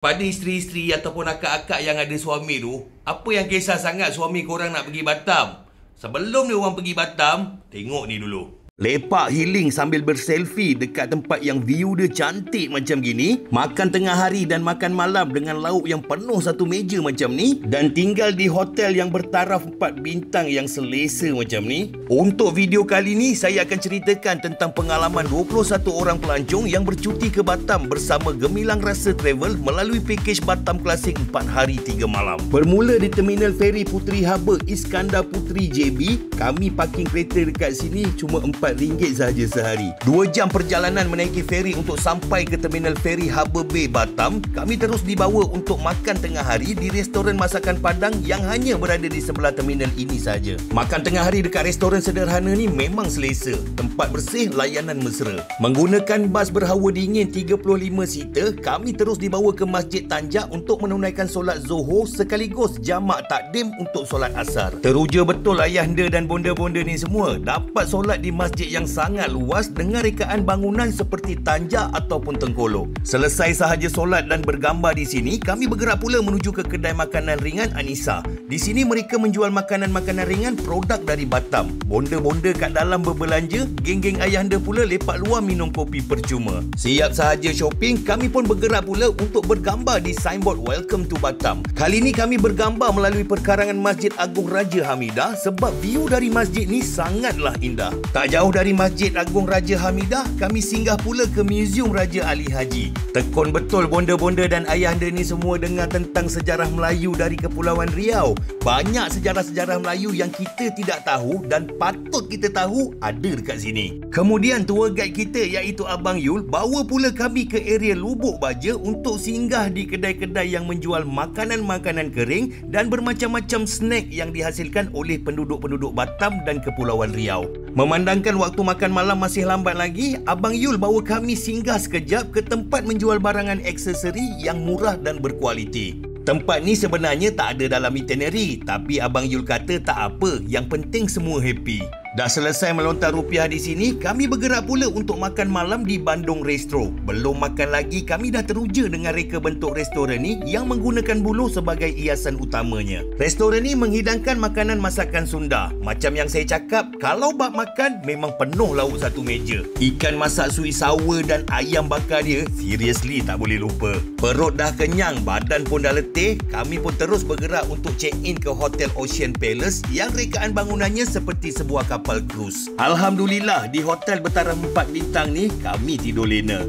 Pada isteri-isteri ataupun akak-akak yang ada suami tu, apa yang kisah sangat suami korang nak pergi Batam? Sebelum dia orang pergi Batam, tengok ni dulu. Lepak healing sambil berselfie dekat tempat yang view dia cantik macam gini. Makan tengah hari dan makan malam dengan lauk yang penuh satu meja macam ni. Dan tinggal di hotel yang bertaraf 4 bintang yang selesa macam ni. Untuk video kali ni, saya akan ceritakan tentang pengalaman 21 orang pelancong yang bercuti ke Batam bersama Gemilang Rasa Travel melalui pakej Batam Klasik 4 hari 3 malam. Bermula di Terminal Feri Puteri Harbour Iskandar Puteri JB, kami parking kereta dekat sini cuma RM4 sahaja sehari. 2 jam perjalanan menaiki feri untuk sampai ke Terminal Feri Harbour Bay Batam. Kami terus dibawa untuk makan tengah hari di restoran masakan Padang yang hanya berada di sebelah terminal ini sahaja. Makan tengah hari dekat restoran sederhana ni memang selesa. Tempat bersih, layanan mesra. Menggunakan bas berhawa dingin 35 seater, kami terus dibawa ke Masjid Tanjak untuk menunaikan solat Zuhur sekaligus jamak takdim untuk solat asar. Teruja betul ayahanda dan bonda-bonda ni semua dapat solat di masjid yang sangat luas dengan rekaan bangunan seperti tanjak ataupun tengkolok. Selesai sahaja solat dan bergambar di sini, kami bergerak pula menuju ke kedai makanan ringan Anissa. Di sini mereka menjual makanan-makanan ringan produk dari Batam. Bonda-bonda kat dalam berbelanja, geng-geng ayahanda pula lepak luar minum kopi percuma. Siap sahaja shopping, kami pun bergerak pula untuk bergambar di signboard Welcome to Batam. Kali ni kami bergambar melalui perkarangan Masjid Agung Raja Hamidah sebab view dari masjid ni sangatlah indah. Tak jauh dari Masjid Agung Raja Hamidah, kami singgah pula ke Museum Raja Ali Haji. Tekun betul bonda-bonda dan ayahanda ni semua dengar tentang sejarah Melayu dari Kepulauan Riau. Banyak sejarah-sejarah Melayu yang kita tidak tahu dan patut kita tahu ada dekat sini. Kemudian tour guide kita iaitu Abang Yul bawa pula kami ke area Lubuk Baja untuk singgah di kedai-kedai yang menjual makanan-makanan kering dan bermacam-macam snack yang dihasilkan oleh penduduk-penduduk Batam dan Kepulauan Riau. Memandangkan waktu makan malam masih lambat lagi, Abang Yul bawa kami singgah sekejap ke tempat menjual barangan aksesori yang murah dan berkualiti. Tempat ni sebenarnya tak ada dalam itinerary, tapi Abang Yul kata tak apa, yang penting semua happy. Dah selesai melontar rupiah di sini, kami bergerak pula untuk makan malam di Bandung Restro. Belum makan lagi, kami dah teruja dengan reka bentuk restoran ni yang menggunakan buluh sebagai hiasan utamanya. Restoran ni menghidangkan makanan masakan Sunda. Macam yang saya cakap, kalau bab makan memang penuh lauk satu meja. Ikan masak sui sour dan ayam bakar dia, seriously tak boleh lupa. Perut dah kenyang, badan pun dah letih, kami pun terus bergerak untuk check in ke Hotel Ocean Palace yang rekaan bangunannya seperti sebuah kapal cruise. Alhamdulillah, di hotel bertaraf 4 bintang ni kami tidur lena.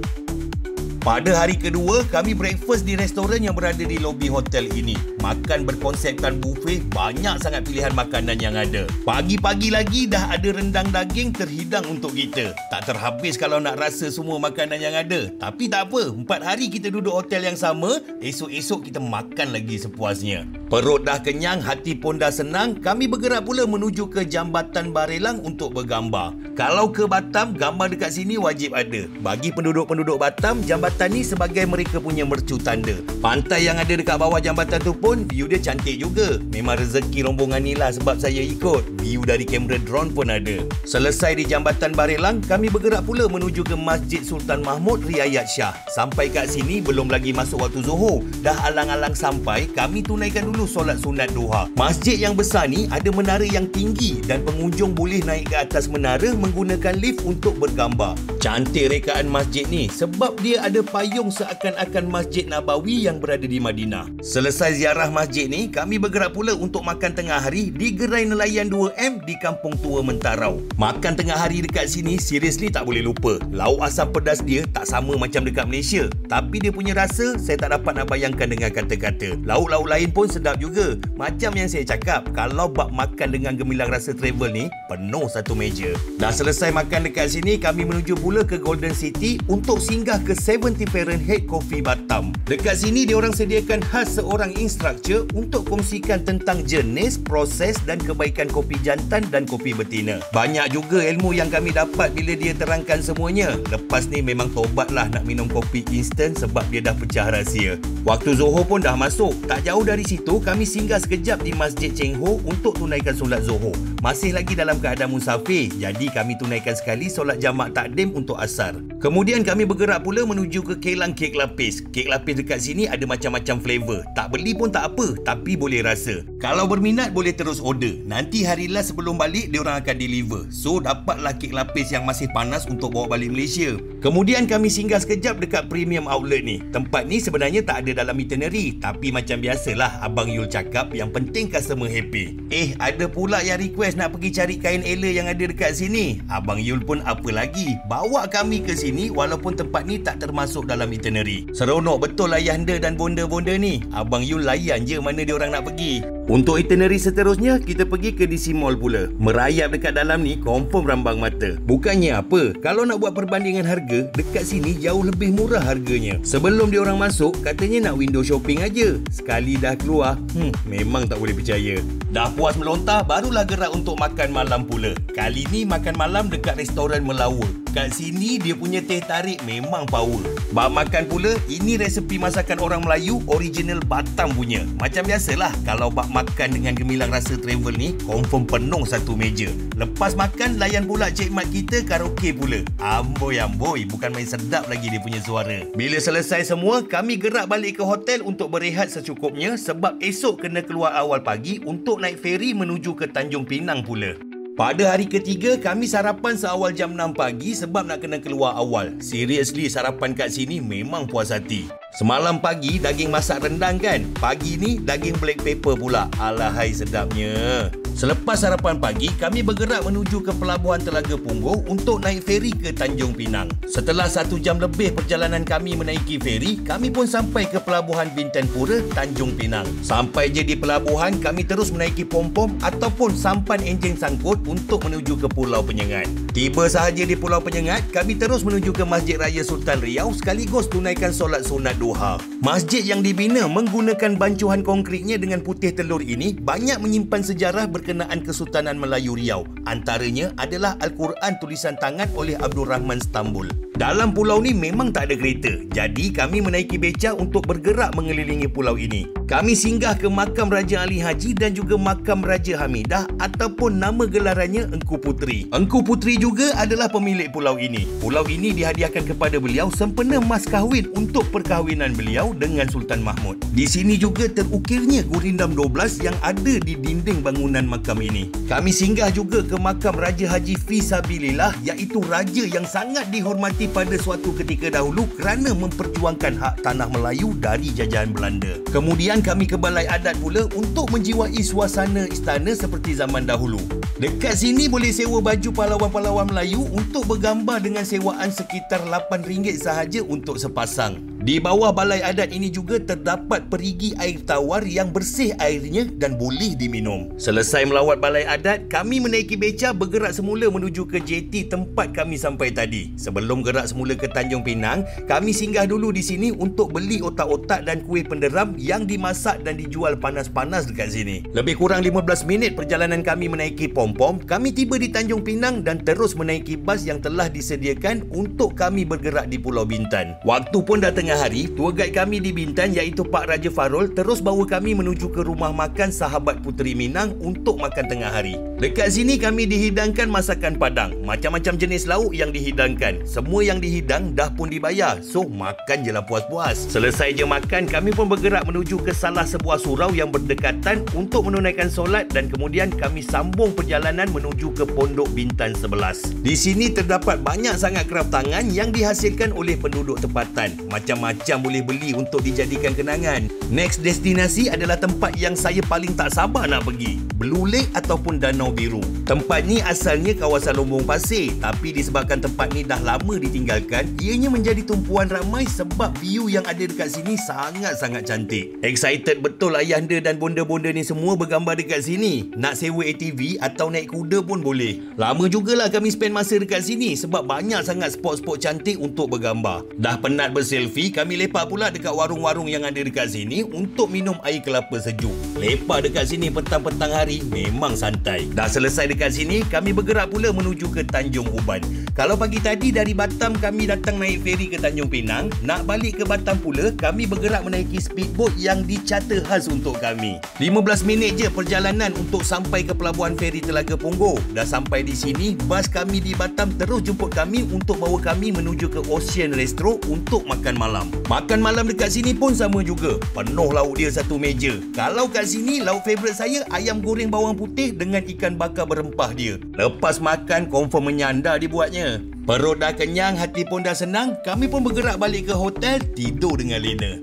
Pada hari kedua, kami breakfast di restoran yang berada di lobi hotel ini. Makan berkonsepkan buffet, banyak sangat pilihan makanan yang ada. Pagi-pagi lagi dah ada rendang daging terhidang untuk kita. Tak terhabis kalau nak rasa semua makanan yang ada. Tapi tak apa, 4 hari kita duduk hotel yang sama, esok-esok kita makan lagi sepuasnya. Perut dah kenyang, hati pun dah senang, kami bergerak pula menuju ke Jambatan Barelang untuk bergambar. Kalau ke Batam, gambar dekat sini wajib ada. Bagi penduduk-penduduk Batam, jambatan ni sebagai mereka punya mercu tanda. Pantai yang ada dekat bawah jambatan tu pun view dia cantik juga. Memang rezeki rombongan ni lah sebab saya ikut. View dari kamera drone pun ada. Selesai di Jambatan Barelang, kami bergerak pula menuju ke Masjid Sultan Mahmud Riayat Shah. Sampai kat sini belum lagi masuk waktu Zuhur. Dah alang-alang sampai, kami tunaikan dulu solat sunat duha. Masjid yang besar ni ada menara yang tinggi dan pengunjung boleh naik ke atas menara menggunakan lift untuk bergambar. Cantik rekaan masjid ni sebab dia ada payung seakan-akan Masjid Nabawi yang berada di Madinah. Selesai ziarah masjid ni, kami bergerak pula untuk makan tengah hari di gerai nelayan 2M di Kampung Tua Mentarau. Makan tengah hari dekat sini seriously tak boleh lupa. Lauk asam pedas dia tak sama macam dekat Malaysia, tapi dia punya rasa saya tak dapat nak bayangkan dengan kata-kata. Lauk-lauk lain pun sedap juga. Macam yang saya cakap, kalau bab makan dengan Gemilang Rasa Travel ni penuh satu meja. Dah selesai makan dekat sini, kami menuju pula ke Golden City untuk singgah ke 70 Fahrenheit Coffee Batam. Dekat sini diorang sediakan khas seorang instructor untuk kongsikan tentang jenis, proses dan kebaikan kopi jantan dan kopi betina. Banyak juga ilmu yang kami dapat bila dia terangkan semuanya. Lepas ni memang tobatlah nak minum kopi instan sebab dia dah pecah rahsia. Waktu Zohor pun dah masuk. Tak jauh dari situ, kami singgah sekejap di Masjid Cheng Ho untuk tunaikan solat Zohor. Masih lagi dalam keadaan musafir, jadi kami tunaikan sekali solat jamak takdim untuk asar. Kemudian kami bergerak pula menuju ke Kelang Kek Lapis. Kek lapis dekat sini ada macam-macam flavor. Tak beli pun tak apa, tapi boleh rasa. Kalau berminat boleh terus order. Nanti hari last sebelum balik diorang akan deliver. So dapatlah kek lapis yang masih panas untuk bawa balik Malaysia. Kemudian kami singgah sekejap dekat Premium Outlet ni. Tempat ni sebenarnya tak ada dalam itinerary, tapi macam biasalah Abang Yul cakap yang penting customer happy. Ada pula yang request nak pergi cari kain Ella yang ada dekat sini. Abang Yul pun apa lagi, bawa kami ke sini walaupun tempat ni tak termasuk dalam itinerary. Seronok betul ayahanda dan bonda-bonda ni. Abang Yul layan je mana dia orang nak pergi. Untuk itinerary seterusnya, kita pergi ke DC Mall pula. Merayap dekat dalam ni confirm rambang mata. Bukannya apa, kalau nak buat perbandingan harga, dekat sini jauh lebih murah harganya. Sebelum dia orang masuk, katanya nak window shopping aja. Sekali dah keluar, memang tak boleh percaya. Dah puas melontar, barulah gerak untuk makan malam pula. Kali ni makan malam dekat restoran Melawur. Kat sini dia punya teh tarik memang power. Bab makan pula, ini resepi masakan orang Melayu original Batam punya. Macam biasalah, kalau bab makan dengan gemilang rasa travel ni, confirm penuh satu meja. Lepas makan, layan pula Cik Mat kita karaoke pula. Amboi, bukan main sedap lagi dia punya suara. Bila selesai semua, kami gerak balik ke hotel untuk berehat secukupnya sebab esok kena keluar awal pagi untuk naik feri menuju ke Tanjung Pinang pula. Pada hari ketiga, kami sarapan seawal jam 6 pagi sebab nak kena keluar awal. Seriously, sarapan kat sini memang puas hati. Semalam pagi daging masak rendang kan? Pagi ni daging black pepper pula. Alahai sedapnya. Selepas sarapan pagi, kami bergerak menuju ke Pelabuhan Telaga Punggung untuk naik feri ke Tanjung Pinang. Setelah 1 jam lebih perjalanan kami menaiki feri, kami pun sampai ke Pelabuhan Bintan Pura, Tanjung Pinang. Sampai je di pelabuhan, kami terus menaiki pom-pom ataupun sampan enjin sangkut untuk menuju ke Pulau Penyengat. Tiba sahaja di Pulau Penyengat, kami terus menuju ke Masjid Raya Sultan Riau sekaligus tunaikan solat sunat duha. Masjid yang dibina menggunakan bancuhan konkritnya dengan putih telur ini banyak menyimpan sejarah berkenaan Kesultanan Melayu Riau. Antaranya adalah Al-Quran tulisan tangan oleh Abdul Rahman Stambul. Dalam pulau ni memang tak ada kereta, jadi kami menaiki beca untuk bergerak mengelilingi pulau ini. Kami singgah ke makam Raja Ali Haji dan juga makam Raja Hamidah ataupun nama gelarannya Engku Puteri. Engku Puteri juga adalah pemilik pulau ini. Pulau ini dihadiahkan kepada beliau sempena mas kahwin untuk perkahwinan beliau dengan Sultan Mahmud. Di sini juga terukirnya gurindam 12 yang ada di dinding bangunan makam ini. Kami singgah juga ke makam Raja Haji Fisabilillah, iaitu raja yang sangat dihormati pada suatu ketika dahulu kerana memperjuangkan hak tanah Melayu dari jajahan Belanda. Kemudian kami ke balai adat pula untuk menjiwai suasana istana seperti zaman dahulu. Dekat sini boleh sewa baju pahlawan-pahlawan Melayu untuk bergambar dengan sewaan sekitar RM8 sahaja untuk sepasang. Di bawah balai adat ini juga terdapat perigi air tawar yang bersih airnya dan boleh diminum. Selesai melawat balai adat, kami menaiki beca bergerak semula menuju ke JT tempat kami sampai tadi. Sebelum gerak semula ke Tanjung Pinang, kami singgah dulu di sini untuk beli otak-otak dan kuih penderam yang dimasak dan dijual panas-panas dekat sini. Lebih kurang 15 minit perjalanan kami menaiki pom-pom, kami tiba di Tanjung Pinang dan terus menaiki bas yang telah disediakan untuk kami bergerak di Pulau Bintan. Waktu pun dah tengah hari, tour guide kami di Bintan iaitu Pak Raja Farol terus bawa kami menuju ke rumah makan sahabat Puteri Minang untuk makan tengah hari. Dekat sini kami dihidangkan masakan Padang, macam-macam jenis lauk yang dihidangkan. Semua yang dihidang dah pun dibayar, so makan je lah puas-puas. Selesai je makan, kami pun bergerak menuju ke salah sebuah surau yang berdekatan untuk menunaikan solat dan kemudian kami sambung perjalanan menuju ke Pondok Bintan 11. Di sini terdapat banyak sangat kraft tangan yang dihasilkan oleh penduduk tempatan. Macam-macam boleh beli untuk dijadikan kenangan. Next destinasi adalah tempat yang saya paling tak sabar nak pergi, Blue Lake ataupun Danau Biru. Tempat ni asalnya kawasan Lombong Pasir, tapi disebabkan tempat ni dah lama ditinggalkan, ianya menjadi tumpuan ramai sebab view yang ada dekat sini sangat-sangat cantik. Excited betul ayahanda dan bonda-bonda ni semua bergambar dekat sini. Nak sewa ATV atau naik kuda pun boleh. Lama jugalah kami spend masa dekat sini sebab banyak sangat spot-spot cantik untuk bergambar. Dah penat berselfie, kami lepak pula dekat warung-warung yang ada dekat sini untuk minum air kelapa sejuk. Lepak dekat sini petang-petang hari memang santai. Dah selesai dekat sini, kami bergerak pula menuju ke Tanjung Uban. Kalau pagi tadi dari Batam kami datang naik feri ke Tanjung Pinang, nak balik ke Batam pula kami bergerak menaiki speedboat yang dicata khas untuk kami. 15 minit je perjalanan untuk sampai ke pelabuhan feri Telaga Punggol. Dah sampai di sini, bas kami di Batam terus jemput kami untuk bawa kami menuju ke Ocean Restro untuk makan malam. Makan malam dekat sini pun sama juga. Penuh lauk dia satu meja. Kalau kat sini, lauk favourite saya ayam goreng bawang putih dengan ikan bakar berempah dia. Lepas makan, confirm menyanda dibuatnya. Perut dah kenyang, hati pun dah senang, kami pun bergerak balik ke hotel, tidur dengan lena.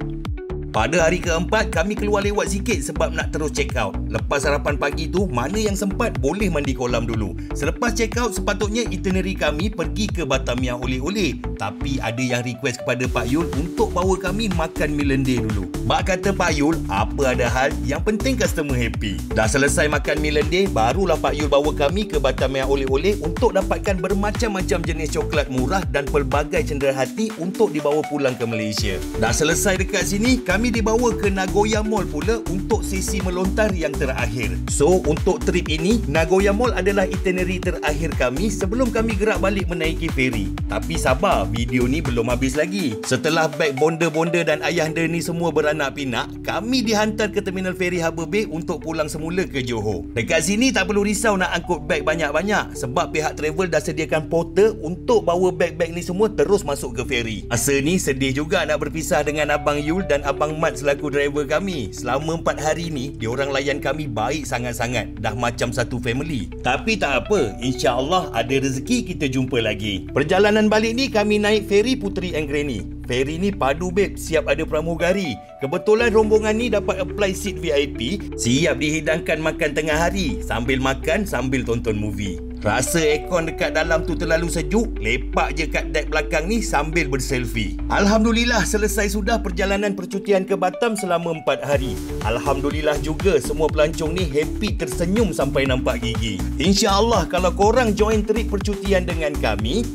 Pada hari keempat, kami keluar lewat sikit sebab nak terus check out. Lepas sarapan pagi tu, mana yang sempat boleh mandi kolam dulu. Selepas check out, sepatutnya itinerary kami pergi ke Batavia oleh-oleh. Tapi ada yang request kepada Pak Yul untuk bawa kami makan Milende dulu. Bak kata Pak Yul, apa ada hal, yang penting customer happy. Dah selesai makan Milende, barulah Pak Yul bawa kami ke Batavia oleh-oleh untuk dapatkan bermacam-macam jenis coklat murah dan pelbagai cenderahati untuk dibawa pulang ke Malaysia. Dah selesai dekat sini, kami dibawa ke Nagoya Mall pula untuk sesi melontar yang terakhir. So, untuk trip ini, Nagoya Mall adalah itinerary terakhir kami sebelum kami gerak balik menaiki feri. Tapi sabar, video ni belum habis lagi. Setelah beg bonda-bonda dan ayahanda ni semua beranak pinak, kami dihantar ke terminal feri Harbour Bay untuk pulang semula ke Johor. Dekat sini tak perlu risau nak angkut beg banyak-banyak sebab pihak travel dah sediakan porter untuk bawa beg-beg ni semua terus masuk ke feri. Asa ni sedih juga nak berpisah dengan Abang Yul dan Abang Mat selaku driver kami. Selama 4 hari ni, diorang layan kami baik sangat-sangat. Dah macam satu family. Tapi tak apa, insya-Allah ada rezeki kita jumpa lagi. Perjalanan balik ni kami naik feri Puteri and Granny. Feri ni padu babe, siap ada pramugari. Kebetulan rombongan ni dapat apply seat VIP, siap dihidangkan makan tengah hari. Sambil makan, sambil tonton movie. Rasa aircon dekat dalam tu terlalu sejuk, lepak je kat deck belakang ni sambil berselfie. Alhamdulillah selesai sudah perjalanan percutian ke Batam selama 4 hari. Alhamdulillah juga semua pelancong ni happy tersenyum sampai nampak gigi. InsyaAllah kalau korang join trip percutian dengan kami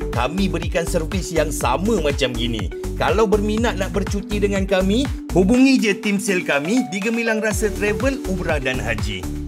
berikan servis yang sama macam gini. Kalau berminat nak bercuti dengan kami, hubungi je tim sale kami di Gemilang Rasa Travel, Umrah dan Haji.